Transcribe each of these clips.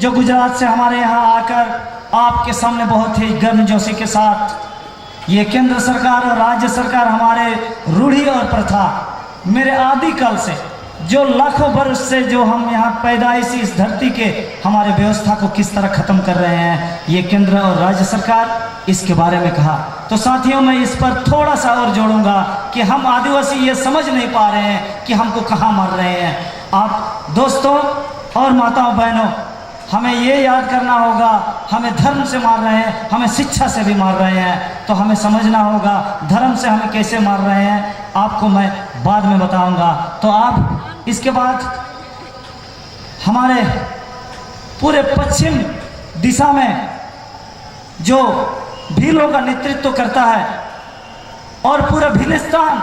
जो गुजरात से हमारे यहाँ आकर आपके सामने बहुत ही गर्मजोशी के साथ ये केंद्र सरकार और राज्य सरकार हमारे रूढ़ी और प्रथा मेरे आदिकाल से जो लाखों वर्ष से जो हम यहाँ पैदाइशी इस धरती के हमारे व्यवस्था को किस तरह खत्म कर रहे हैं ये केंद्र और राज्य सरकार, इसके बारे में कहा। तो साथियों मैं इस पर थोड़ा सा और जोड़ूंगा कि हम आदिवासी ये समझ नहीं पा रहे हैं कि हमको कहाँ मार रहे हैं। आप दोस्तों और माताओं बहनों, हमें ये याद करना होगा, हमें धर्म से मार रहे हैं, हमें शिक्षा से भी मार रहे हैं, तो हमें समझना होगा धर्म से हमें कैसे मार रहे हैं, आपको मैं बाद में बताऊंगा। तो आप इसके बाद हमारे पूरे पश्चिम दिशा में जो भीलों का नेतृत्व करता है और पूरे भीलिस्तान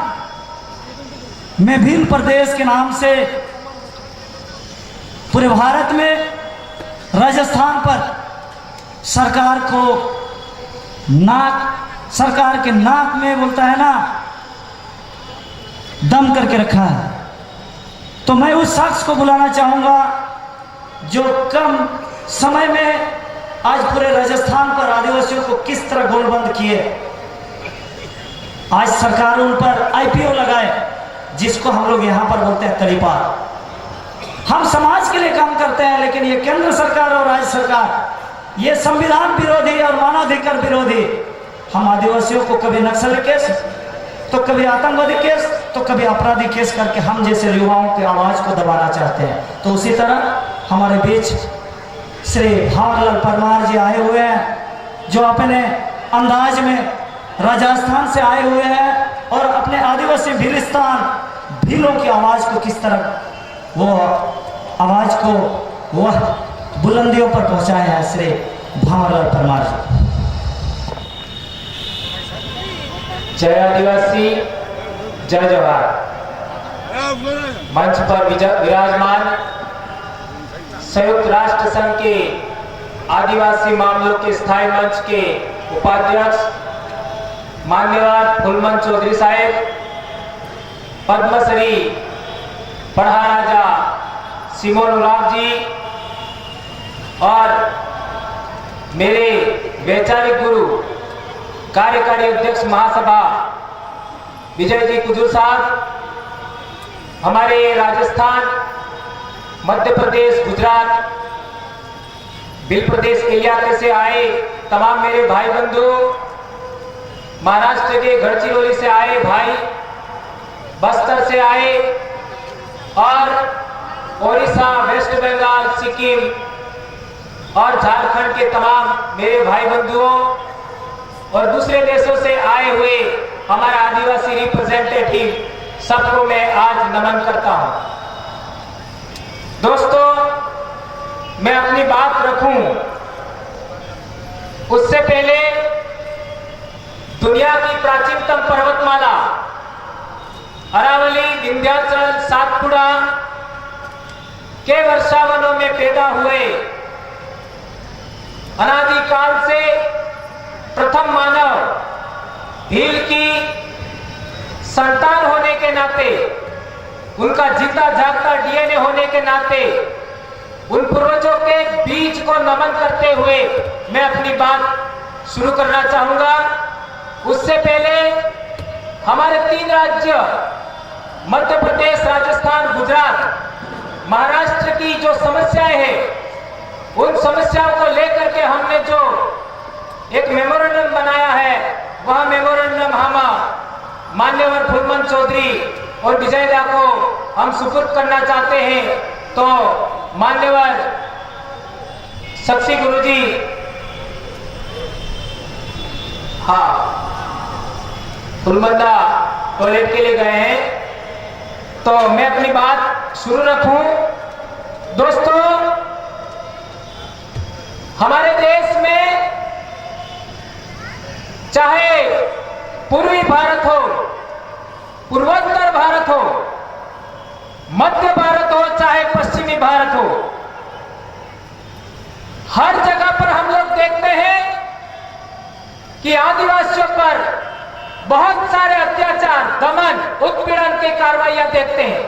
में भील प्रदेश के नाम से पूरे भारत में राजस्थान पर सरकार के नाक में बोलता है ना दम करके रखा है। तो मैं उस शख्स को बुलाना चाहूंगा जो कम समय में आज पूरे राजस्थान पर आदिवासियों को किस तरह गोलबंद किए। आज सरकार उन पर आईपीओ लगाए, जिसको हम लोग यहां पर बोलते हैं तड़ीपार। हम समाज के लिए काम करते हैं, लेकिन ये केंद्र सरकार और राज्य सरकार ये संविधान विरोधी और मानवाधिकार विरोधी। हम आदिवासियों को कभी नक्सली केस, तो कभी आतंकवादी केस, तो कभी अपराधी केस करके हम जैसे युवाओं की आवाज को दबाना चाहते हैं। तो उसी तरह हमारे बीच श्री भावरलाल परमार जी आए हुए हैं, जो अपने अंदाज में राजस्थान से आए हुए हैं और अपने आदिवासी भीलिस्तान भीलों की आवाज को किस तरह वो आवाज को वह बुलंदियों पर पहुंचाए हैं श्री भावरलाल परमार जी। जय आदिवासी, जय जवाहर। मंच पर विराजमान संयुक्त राष्ट्र संघ के आदिवासी मामलों के स्थायी मंच के उपाध्यक्ष मान्यवर फूलमन चौधरी साहब, पद्मश्री पढ़ा राजा सिमोन उराव जी और मेरे वैचारिक गुरु कार्यकारी अध्यक्ष महासभा विजय जी कुजूर साहब, हमारे राजस्थान, मध्य प्रदेश, गुजरात, भील प्रदेश के इलाके से आए तमाम मेरे भाई बंधु, महाराष्ट्र के गढ़चिरौली से आए भाई, बस्तर से आए और ओडिशा, वेस्ट बंगाल, सिक्किम और झारखंड के तमाम मेरे भाई बंधुओं और दूसरे देशों से आए हुए हमारा आदिवासी रिप्रेजेंटेटिव, सबको मैं आज नमन करता हूं। दोस्तों, मैं अपनी बात रखूं उससे पहले दुनिया की प्राचीनतम पर्वतमाला अरावली, विंध्याचल, सातपुड़ा के वर्षावनों में पैदा हुए अनादिकाल से प्रथम मानव भील की संतान होने के नाते, उनका जीता जागता डीएनए होने के नाते, उन पूर्वजों के बीज को नमन करते हुए मैं अपनी बात शुरू करना चाहूंगा। उससे पहले हमारे 3 राज्य मध्य प्रदेश, राजस्थान, गुजरात, महाराष्ट्र की जो समस्याएं हैं, उन समस्याओं को लेकर के हमने जो एक मेमोरेंडम बनाया है, वह मेमोरेंडम हम मान्यवर फूलमन चौधरी और विजय दा को हम सुपुर्द करना चाहते हैं। तो मान्यवर सक्सी गुरुजी, हाँ, फूलमन दा टॉयलेट के लिए गए हैं, तो मैं अपनी बात शुरू रखूं। दोस्तों, हमारे देश में चाहे पूर्वी भारत हो, पूर्वोत्तर भारत हो, मध्य भारत हो, चाहे पश्चिमी भारत हो, हर जगह पर हम लोग देखते हैं कि आदिवासियों पर बहुत सारे अत्याचार, दमन, उत्पीड़न की कार्रवाइयां देखते हैं।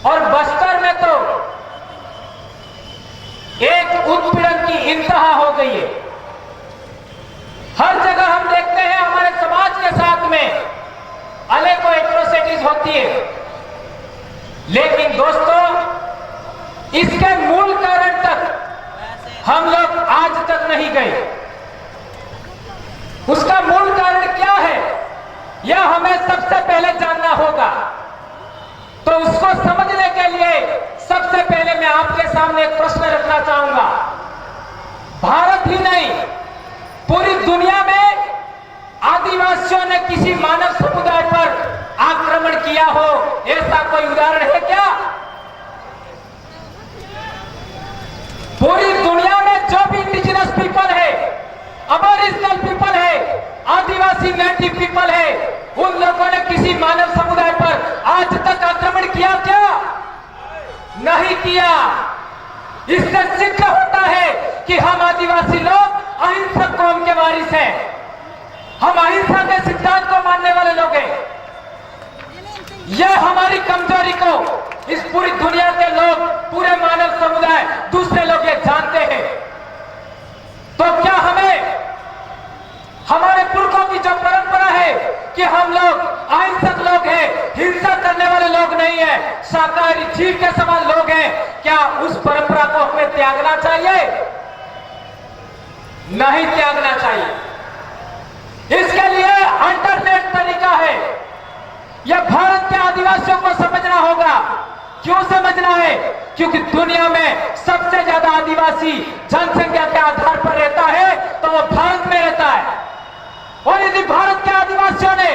और बस्तर में तो एक उत्पीड़न की इंतहा हो गई है। हर जगह हम देखते हैं हमारे समाज के साथ में अनेकों एट्रोसिटीज होती है, लेकिन दोस्तों इसके मूल कारण तक हम लोग आज तक नहीं गए। उसका मूल कारण क्या है यह हमें सबसे पहले जानना होगा। तो उसको समझने के लिए सबसे पहले मैं आपके सामने एक प्रश्न रखना चाहूंगा। भारत ही नहीं, पूरी दुनिया में आदिवासियों ने किसी मानव समुदाय पर आक्रमण किया हो, ऐसा कोई उदाहरण है क्या? पूरी दुनिया में जो भी इंडिजिनस पीपल है, अबोरिजिनल पीपल है, आदिवासी नेटिव पीपल है, उन लोगों ने किसी मानव समुदाय पर आज तक आक्रमण किया क्या? नहीं किया। इससे सिद्ध होता है कि हम आदिवासी लोग अहिंसक कौम के वारिस हैं। हम अहिंसा के सिद्धांत को मानने वाले लोग हैं। यह हमारी कमजोरी को इस पूरी दुनिया के लोग, पूरे मानव समुदाय, दूसरे लोग ये जानते हैं। तो क्या हमें हमारे पुरखों की जो परंपरा है कि हम लोग अहिंसक लोग हैं, हिंसा करने वाले लोग नहीं है, शाकाहारी जीव के समान लोग हैं, क्या उस परंपरा को हमें त्यागना चाहिए? नहीं त्यागना चाहिए। इसके लिए अल्टरनेट तरीका है। यह भारत के आदिवासियों को समझना होगा। क्यों समझना है? क्योंकि दुनिया में सबसे ज्यादा आदिवासी जनसंख्या के आधार पर रहता है तो वो भारत में रहता है। और यदि भारत के आदिवासियों ने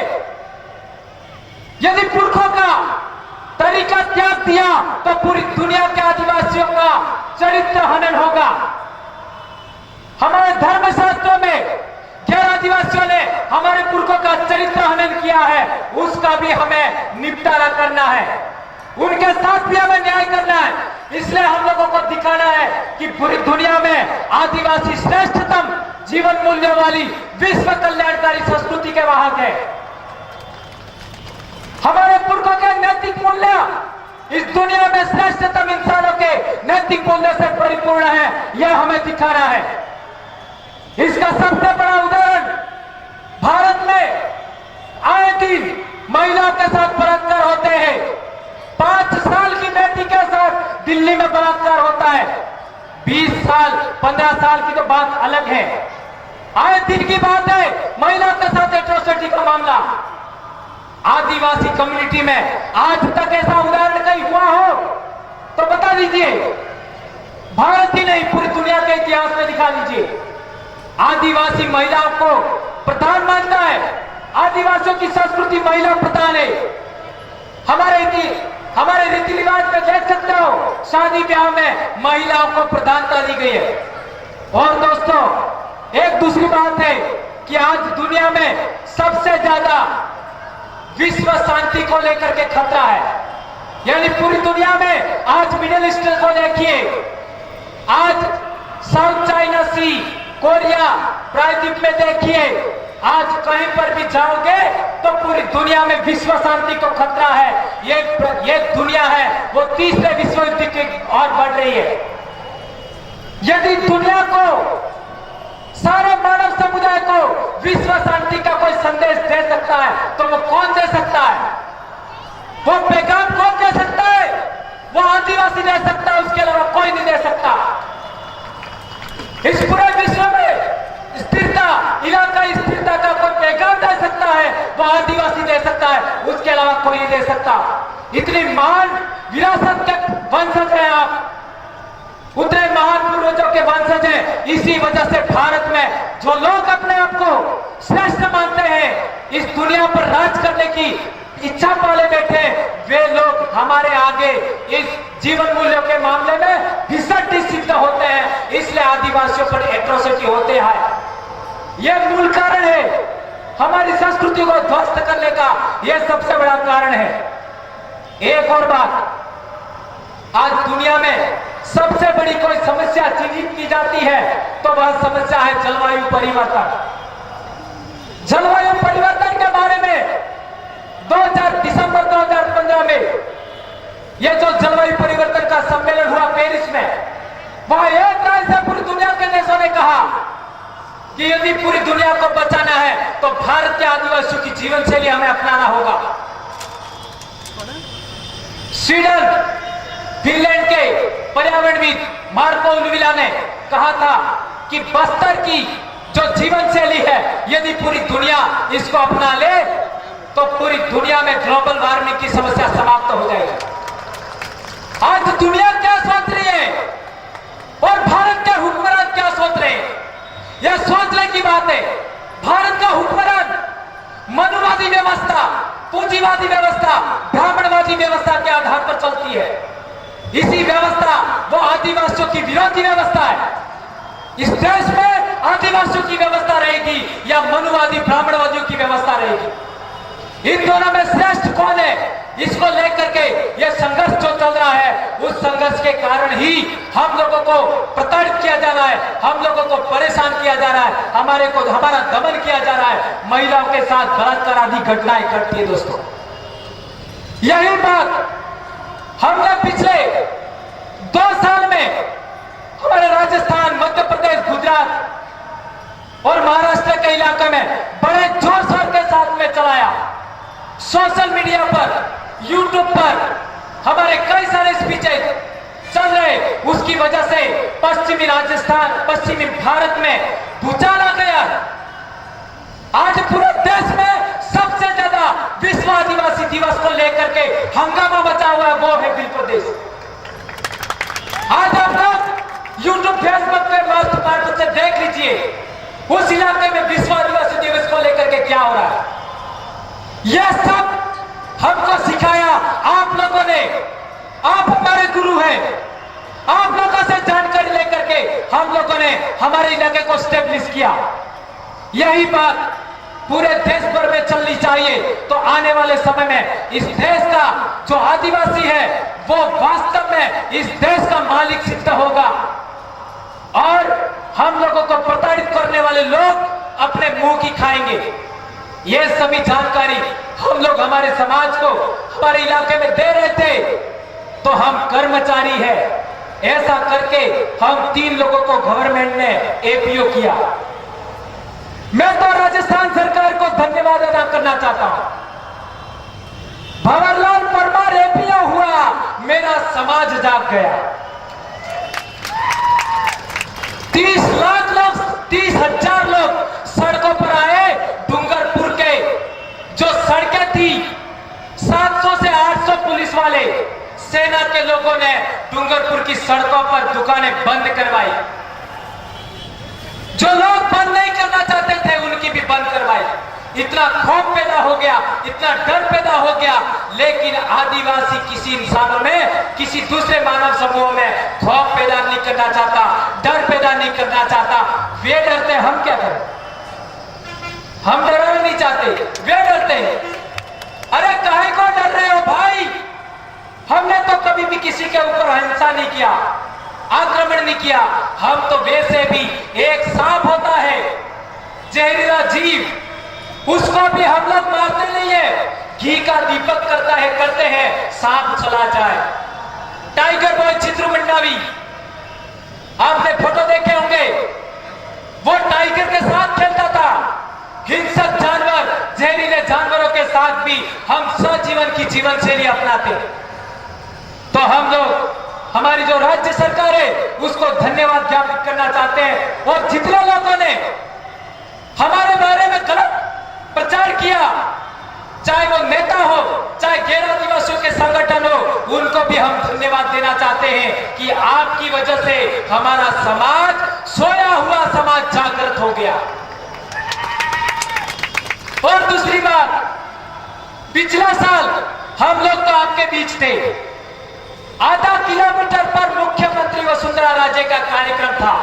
यदि पुरखों का तरीका त्याग दिया तो पूरी दुनिया के आदिवासियों का चरित्र हनन होगा। हमारे धर्मशास्त्रों में गैर आदिवासियों ने हमारे पुरखों का चरित्र हनन किया है, उसका भी हमें निपटारा करना है। उनके साथ भी हमें न्याय करना है। इसलिए हम लोगों को दिखाना है कि पूरी दुनिया में आदिवासी श्रेष्ठतम जीवन मूल्यों वाली विश्व कल्याणकारी संस्कृति के वाहक है। हमारे पुरखों के नैतिक मूल्य इस दुनिया में श्रेष्ठतम इंसानों के नैतिक मूल्य से परिपूर्ण है, यह हमें दिखाना है। इसका सबसे बड़ा उदाहरण भारत में आए दिन महिलाओं के साथ बलात्कार होते हैं। 5 साल की बेटी के साथ दिल्ली में बलात्कार होता है। 20 साल 15 साल की तो बात अलग है। आए दिन की बात है महिलाओं के साथ एट्रोसिटी का मामला। आदिवासी कम्युनिटी में आज तक ऐसा उदाहरण कहीं हुआ हो तो बता दीजिए। भारत ही नहीं, पूरी दुनिया के इतिहास में दिखा दीजिए। आदिवासी महिलाओं को प्रधान मानता है। आदिवासियों की संस्कृति महिला प्रधान है। हमारे रीति रिवाज में देख सकते हो, शादी ब्याह में महिलाओं को प्रधानता दी गई है। और दोस्तों, एक दूसरी बात है कि आज दुनिया में सबसे ज्यादा विश्व शांति को लेकर के खतरा है। यानी पूरी दुनिया में आज मिडिल ईस्ट को देखिए, आज साउथ चाइना सी, कोरिया प्रायद्वीप में देखिए, आज कहीं पर भी जाओगे तो पूरी दुनिया में विश्व शांति को खतरा है। ये दुनिया है वो तीसरे विश्व युद्ध की ओर बढ़ रही है। यदि दुनिया को, सारे मानव समुदाय को विश्व शांति का कोई संदेश दे सकता है तो वो कौन दे सकता है? वो पैगाम कौन दे सकता है? वो आदिवासी दे सकता है, उसके अलावा कोई नहीं दे सकता। इस पूरे विश्व में स्थिरता, इलाकाई स्थिरता का कोई पैगाम दे सकता है वो आदिवासी दे सकता है, उसके अलावा कोई नहीं दे सकता। इतनी महान विरासत के वंशज हैं आप, उतने महान पूर्वजों के वंशज हैं। इसी वजह से भारत में जो लोग अपने आप को श्रेष्ठ मानते हैं, इस दुनिया पर राज करने की इच्छा पाले बैठे, वे लोग हमारे आगे इस जीवन मूल्यों के मामले में घिसट सिद्ध होते हैं। इसलिए आदिवासियों पर एट्रोसिटी होते हैं। यह मूल कारण है, हमारी संस्कृति को ध्वस्त करने का यह सबसे बड़ा कारण है। एक और बात, आज दुनिया में सबसे बड़ी कोई समस्या चिन्हित की जाती है तो वह समस्या है जलवायु परिवर्तन। जलवायु परिवर्तन के बारे में दिसंबर 2015 में यह जो जलवायु परिवर्तन का सम्मेलन हुआ पेरिस में, वह एक कि यदि पूरी दुनिया को बचाना है तो भारत के आदिवासियों की जीवन शैली हमें अपनाना होगा। स्वीडन, फिनलैंड के पर्यावरणविद मार्को लुविला ने कहा था कि बस्तर की जो जीवन शैली है, यदि पूरी दुनिया इसको अपना ले तो पूरी दुनिया में ग्लोबल वार्मिंग की समस्या समाप्त हो जाएगी। आज दुनिया क्या सोच रही है और भारत के हुक्मरान क्या सोच रहे हैं, यह सोचने की बात है। भारत का हुक्मरान मनुवादी व्यवस्था, पूंजीवादी व्यवस्था, ब्राह्मणवादी व्यवस्था के आधार पर चलती है। इसी व्यवस्था वो आदिवासियों की विरोधी व्यवस्था है। इस देश में आदिवासियों की व्यवस्था रहेगी या मनुवादी ब्राह्मणवादियों की व्यवस्था रहेगी। इन दोनों में श्रेष्ठ कौन है, इसको लेकर के यह संघर्ष जो चल रहा है, उस संघर्ष के कारण ही हम लोगों को प्रताड़ित किया जा रहा है, हम लोगों को परेशान किया जा रहा है, हमारा दमन किया जा रहा है, महिलाओं के साथ बलात्कार आदि घटनाएं घटती है। दोस्तों, यही बात हमने पिछले 2 साल में हमारे राजस्थान, मध्य प्रदेश, गुजरात और महाराष्ट्र के इलाके में बड़े जोर शोर के साथ में चलाया। सोशल मीडिया पर, यूट्यूब पर हमारे कई सारे स्पीचेस चल रहे, उसकी वजह से पश्चिमी राजस्थान, पश्चिमी भारत में भूचाल आ गया। आज पूरे देश में सबसे ज्यादा विश्व आदिवासी दिवस को लेकर के हंगामा मचा हुआ है, वो है बिल प्रदेश। आज आप लोग यूट्यूब, फेसबुक पे माध्यम से देख लीजिए, उस इलाके में विश्व आदिवासी दिवस को लेकर के क्या हो रहा है। यह सब हमको सिखाया आप लोगों ने। आप हमारे गुरु हैं, आप लोगों से जानकारी लेकर के हम लोगों ने हमारे इलाके को स्टेब्लिश किया। यही बात पूरे देश भर में चलनी चाहिए, तो आने वाले समय में इस देश का जो आदिवासी है वो वास्तव में इस देश का मालिक सिद्ध होगा और हम लोगों को प्रताड़ित करने वाले लोग अपने मुंह की खाएंगे। ये सभी जानकारी हम लोग हमारे समाज को, हमारे इलाके में दे रहे थे, तो हम कर्मचारी हैं, ऐसा करके हम 3 लोगों को गवर्नमेंट ने एपीओ किया। मैं तो राजस्थान सरकार को धन्यवाद अदा करना चाहता हूं। भंवरलाल परमार एपीओ हुआ, मेरा समाज जाग गया। 30 लाख लोग, 30,000 लोग सड़कों पर आए। डूंगरपुर के जो सड़कें थी, 700 से 800 पुलिस वाले, सेना के लोगों ने डूंगरपुर की सड़कों पर दुकानें बंद करवाई। जो लोग बंद नहीं करना चाहते थे उनकी भी बंद करवाई। इतना खौफ पैदा हो गया, इतना डर पैदा हो गया, लेकिन आदिवासी किसी इंसानों में, किसी दूसरे मानव समूह में खौफ पैदा नहीं करना चाहता, डर पैदा नहीं करना चाहता। वे डरते, हम क्या करें? हम डरना नहीं चाहते, वे डरते हैं। अरे काहे को डर रहे हो भाई? हमने तो कभी भी किसी के ऊपर हिंसा नहीं किया, आक्रमण नहीं किया। हम तो वैसे भी, एक सांप होता है जहरीला जीव, उसको भी हम लोग मारते नहीं है, घी का दीपक करते हैं, सांप चला जाए। टाइगर बॉय चित्रू मंडावी, आपने फोटो देखे होंगे, वो टाइगर के साथ खेलता था। हिंसक जानवर, जहरीले जानवरों के साथ भी हम सजीवन की जीवन शैली अपनाते। तो हम लोग, हमारी जो राज्य सरकार है, उसको धन्यवाद ज्ञापित करना चाहते हैं। और जितने लोगों ने हमारे बारे में गलत प्रचार किया, चाहे वो नेता हो, चाहे गैर आदिवासियों के संगठन हो, उनको भी हम धन्यवाद देना चाहते हैं कि आपकी वजह से हमारा समाज, सोया हुआ समाज जागृत हो गया। और दूसरी बात, पिछला साल हम लोग तो आपके बीच थे। आधा किलोमीटर पर मुख्यमंत्री वसुंधरा राजे का कार्यक्रम था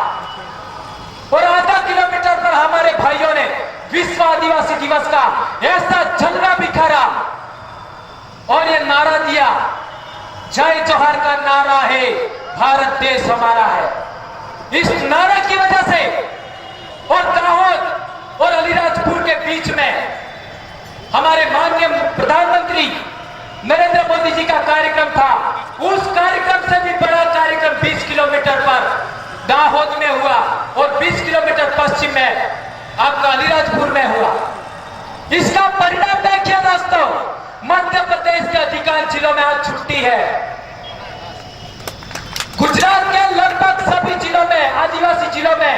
और आधा किलोमीटर पर हमारे भाइयों ने विश्व आदिवासी दिवस का ऐसा जलवा बिखारा और ये नारा दिया, जय जोहार का नारा है, भारत देश हमारा है। इस नारे की वजह से और दाहोद और अलीराजपुर के बीच में हमारे माननीय प्रधानमंत्री नरेंद्र मोदी जी का कार्यक्रम था। उस कार्यक्रम से भी बड़ा कार्यक्रम 20 किलोमीटर पर दाहोद में हुआ और 20 किलोमीटर पश्चिम में आपका अलीराजपुर में हुआ। इसका परिणाम देखिए दोस्तों, मध्य प्रदेश के अधिकांश जिलों में आज छुट्टी है। गुजरात के लगभग सभी जिलों में, आदिवासी जिलों में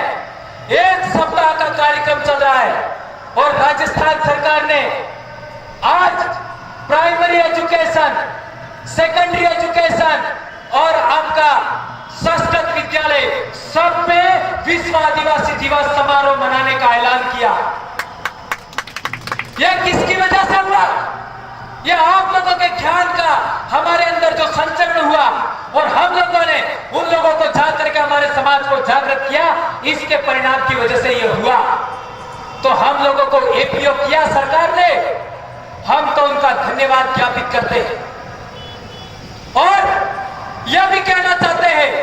1 सप्ताह का कार्यक्रम चल रहा है। और राजस्थान सरकार ने आज प्राइमरी एजुकेशन, सेकेंडरी एजुकेशन और आपका संस्कृत विद्यालय सब में विश्व आदिवासी दिवस समारोह मनाने का ऐलान किया। यह किसकी वजह से हुआ? यह आप लोगों के ज्ञान का हमारे अंदर जो संचरण हुआ और हम लोगों ने उन लोगों को जाग करके हमारे समाज को जागृत किया, इसके परिणाम की वजह से यह हुआ। तो हम लोगों को एपीओ किया सरकार ने, हम तो उनका धन्यवाद ज्ञापित करते हैं। और यह भी कहना चाहते हैं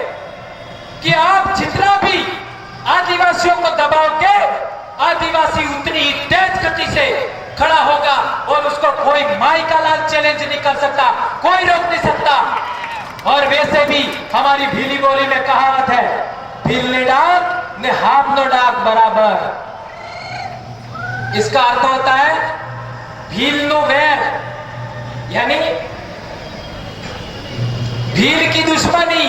कि आप जितना भी आदिवासियों को दबाओगे, आदिवासी उतनी ही तेज गति से खड़ा होगा और उसको कोई माई का लाल चैलेंज नहीं कर सकता, कोई रोक नहीं सकता। और वैसे भी हमारी भीली बोली में कहावत है, भीलने डाक ने हाथ नो डाक बराबर। इसका अर्थ होता है भील नो वैर, यानी भील की दुश्मनी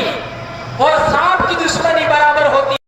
और सांप की दुश्मनी बराबर होती